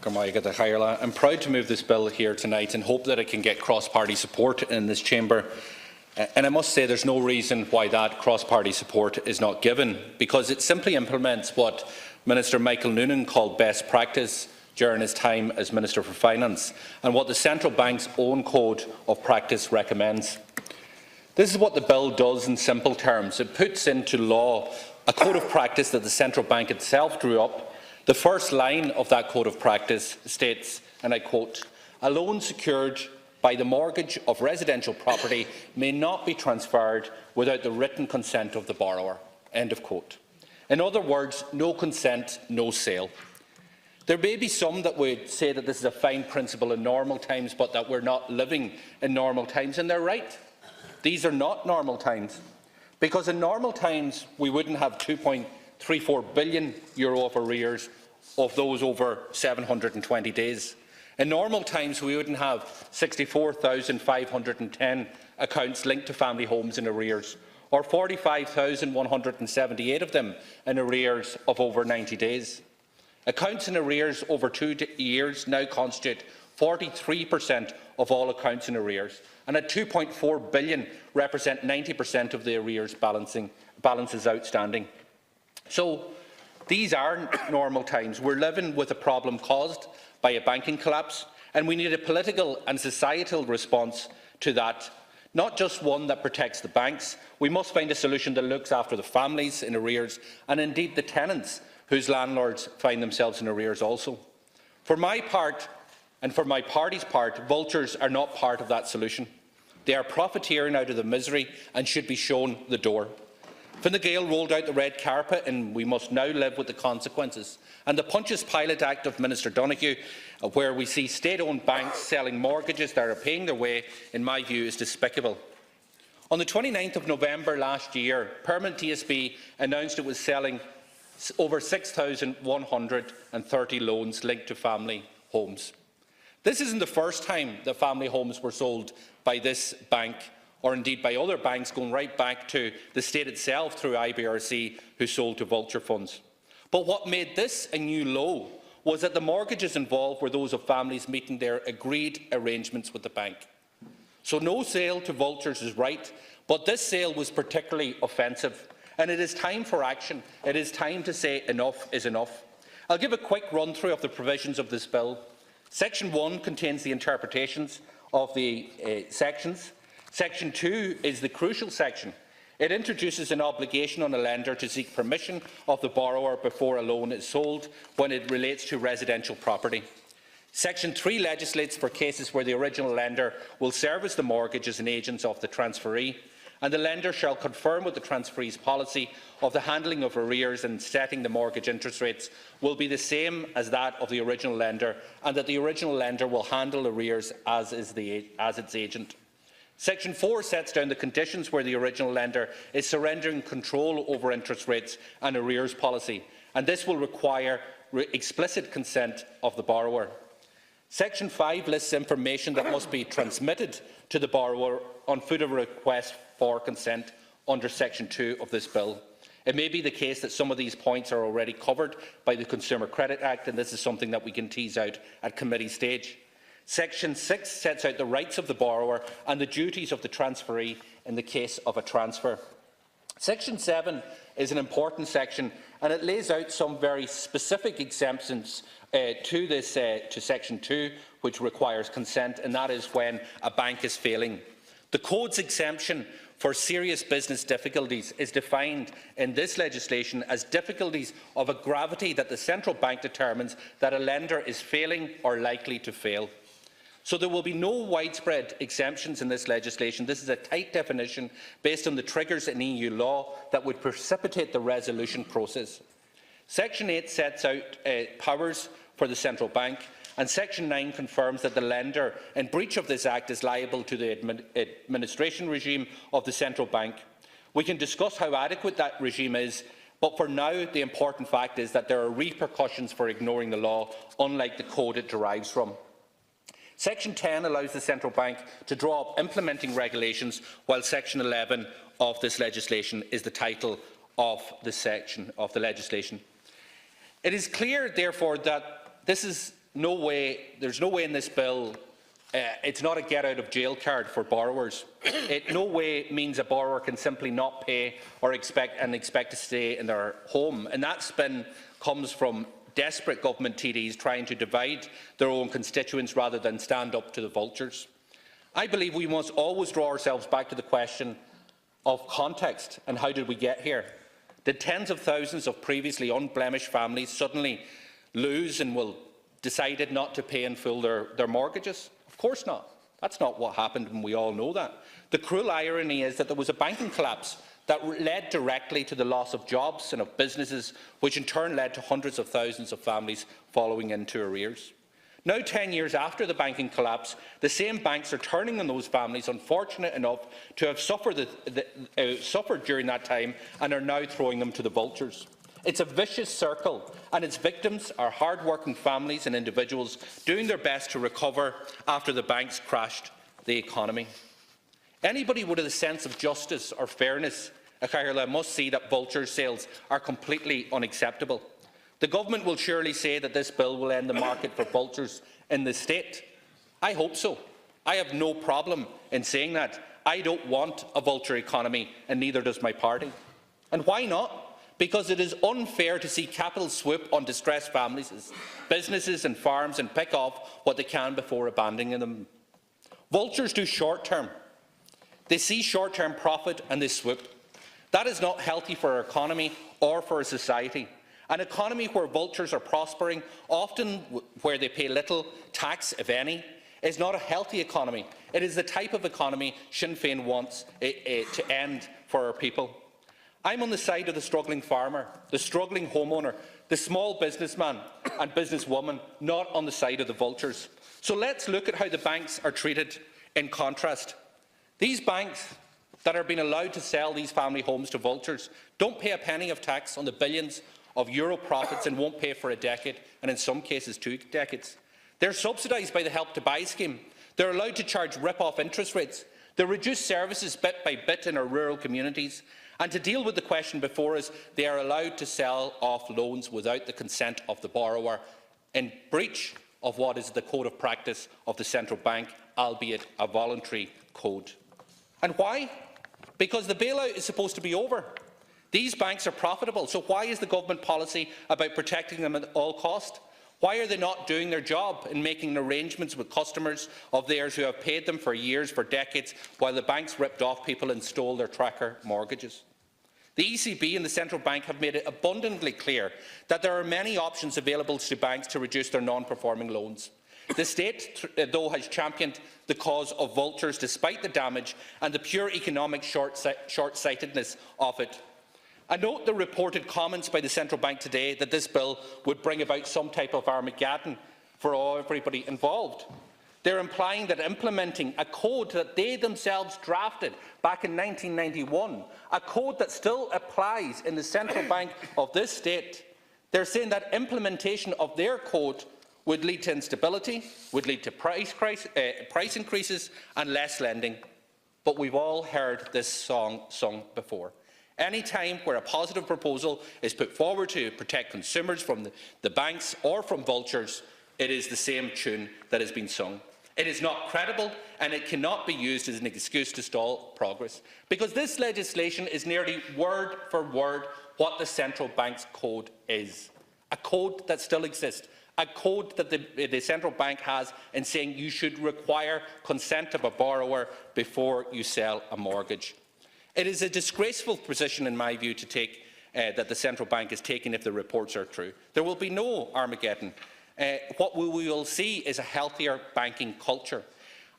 I'm proud to move this bill here tonight and hope that it can get cross-party support in this chamber. And I must say there's no reason why that cross-party support is not given, because it simply implements what Minister Michael Noonan called best practice during his time as Minister for Finance, and what the Central Bank's own Code of Practice recommends. This is what the bill does in simple terms. It puts into law a code of practice that the Central Bank itself drew up. The first line of that code of practice states, and I quote, "A loan secured by the mortgage of residential property may not be transferred without the written consent of the borrower." End of quote. In other words, no consent, no sale. There may be some that would say that this is a fine principle in normal times, but that we're not living in normal times, and they're right. These are not normal times, because in normal times we wouldn't have €2.34 billion of arrears of those over 720 days. In normal times we wouldn't have 64,510 accounts linked to family homes in arrears, or 45,178 of them in arrears of over 90 days. Accounts in arrears over 2 years now constitute 43% of all accounts in arrears, and at €2.4 billion represent 90% of the arrears balances outstanding. So these are normal times. We're living with a problem caused by a banking collapse, and we need a political and societal response to that, not just one that protects the banks. We must find a solution that looks after the families in arrears, and indeed the tenants whose landlords find themselves in arrears also. For my part, and for my party's part, vultures are not part of that solution. They are profiteering out of the misery and should be shown the door. Fine Gael rolled out the red carpet, and we must now live with the consequences. And the Pontius Pilate Act of Minister Donoghue, where we see state-owned banks selling mortgages that are paying their way, in my view, is despicable. On the 29th of November last year, Permanent TSB announced it was selling over 6,130 loans linked to family homes. This isn't the first time that family homes were sold by this bank, or indeed by other banks, going right back to the state itself through IBRC, who sold to vulture funds. But what made this a new low was that the mortgages involved were those of families meeting their agreed arrangements with the bank. So no sale to vultures is right, but this sale was particularly offensive. And it is time for action. It is time to say enough is enough. I'll give a quick run-through of the provisions of this bill. Section 1 contains the interpretations of the sections. Section 2 is the crucial section. It introduces an obligation on a lender to seek permission of the borrower before a loan is sold when it relates to residential property. Section 3 legislates for cases where the original lender will service the mortgage as an agent of the transferee, and the lender shall confirm with the transferee's policy of the handling of arrears and setting the mortgage interest rates will be the same as that of the original lender, and that the original lender will handle arrears as its agent. Section 4 sets down the conditions where the original lender is surrendering control over interest rates and arrears policy, and this will require explicit consent of the borrower. Section 5 lists information that must be transmitted to the borrower on foot of a request for consent under Section 2 of this bill. It may be the case that some of these points are already covered by the Consumer Credit Act, and this is something that we can tease out at committee stage. Section 6 sets out the rights of the borrower and the duties of the transferee in the case of a transfer. Section 7 is an important section, and it lays out some very specific exemptions to Section 2, which requires consent, and that is when a bank is failing. The Code's exemption for serious business difficulties is defined in this legislation as difficulties of a gravity that the central bank determines that a lender is failing or likely to fail. So there will be no widespread exemptions in this legislation. This is a tight definition based on the triggers in EU law that would precipitate the resolution process. Section 8 sets out powers for the central bank, and Section 9 confirms that the lender in breach of this Act is liable to the administration regime of the central bank. We can discuss how adequate that regime is, but for now the important fact is that there are repercussions for ignoring the law, unlike the code it derives from. Section 10 allows the central bank to draw up implementing regulations, while Section 11 of this legislation is the title of the section of the legislation. It is clear, therefore, that this is there's no way in this bill. It's not a get-out-of-jail card for borrowers. It no way means a borrower can simply not pay or expect to stay in their home. And that spin comes from desperate government TDs trying to divide their own constituents rather than stand up to the vultures. I believe we must always draw ourselves back to the question of context and how did we get here? Did tens of thousands of previously unblemished families suddenly lose and will decided not to pay in full their mortgages? Of course not. That's not what happened, and we all know that. The cruel irony is that there was a banking collapse that led directly to the loss of jobs and of businesses, which in turn led to hundreds of thousands of families falling into arrears. Now, 10 years after the banking collapse, the same banks are turning on those families unfortunate enough to have suffered during that time and are now throwing them to the vultures. It's a vicious circle, and its victims are hard-working families and individuals doing their best to recover after the banks crashed the economy. Anybody with a sense of justice or fairness must see that vulture sales are completely unacceptable. The government will surely say that this bill will end the market for vultures in the state. I hope so. I have no problem in saying that. I don't want a vulture economy, and neither does my party. And why not? Because it is unfair to see capital swoop on distressed families, businesses and farms and pick off what they can before abandoning them. Vultures do short-term. They see short-term profit and they swoop. That is not healthy for our economy or for our society. An economy where vultures are prospering, often where they pay little tax, if any, is not a healthy economy. It is the type of economy Sinn Féin wants to end for our people. I'm on the side of the struggling farmer, the struggling homeowner, the small businessman and businesswoman, not on the side of the vultures. So let's look at how the banks are treated in contrast. These banks that are being allowed to sell these family homes to vultures don't pay a penny of tax on the billions of euro profits and won't pay for a decade, and in some cases 2 decades. They're subsidised by the Help to Buy scheme. They're allowed to charge rip-off interest rates. They reduce services bit by bit in our rural communities. And to deal with the question before us, they are allowed to sell off loans without the consent of the borrower, in breach of what is the code of practice of the central bank, albeit a voluntary code. And why? Because the bailout is supposed to be over. These banks are profitable, so why is the government policy about protecting them at all cost? Why are they not doing their job in making arrangements with customers of theirs who have paid them for years, for decades, while the banks ripped off people and stole their tracker mortgages? The ECB and the Central Bank have made it abundantly clear that there are many options available to banks to reduce their non-performing loans. The state, though, has championed the cause of vultures despite the damage and the pure economic short-sightedness of it. I note the reported comments by the Central Bank today that this bill would bring about some type of Armageddon for everybody involved. They're implying that implementing a code that they themselves drafted back in 1991, a code that still applies in the Central Bank of this state, they're saying that implementation of their code would lead to instability, would lead to price increases and less lending. But we've all heard this song sung before. Any time where a positive proposal is put forward to protect consumers from the banks or from vultures, it is the same tune that has been sung. It is not credible, and it cannot be used as an excuse to stall progress, because this legislation is nearly word for word what the central bank's code is. A code that still exists, a code that the central bank has in saying you should require consent of a borrower before you sell a mortgage. It is a disgraceful position, in my view, to take that the central bank is taking if the reports are true. There will be no Armageddon. What we will see is a healthier banking culture.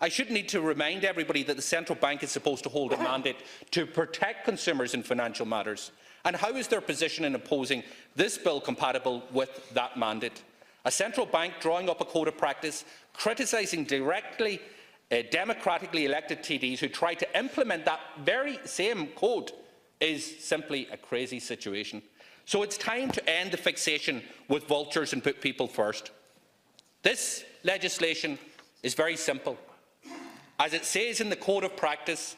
I should need to remind everybody that the central bank is supposed to hold a mandate to protect consumers in financial matters. And how is their position in opposing this bill compatible with that mandate? A central bank drawing up a code of practice, criticising directly democratically elected TDs who try to implement that very same code is simply a crazy situation. So it's time to end the fixation with vultures and put people first. This legislation is very simple. As it says in the code of practice,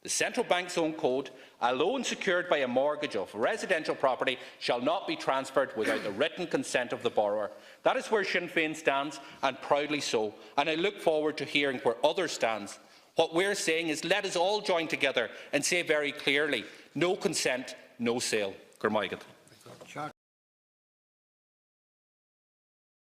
The Central Bank's own code, a loan secured by a mortgage of residential property shall not be transferred without the written consent of the borrower. That is where Sinn Féin stands, and proudly so, and I look forward to hearing where others stand. What we're saying is let us all join together and say very clearly, no consent, no sale. Gur maigad.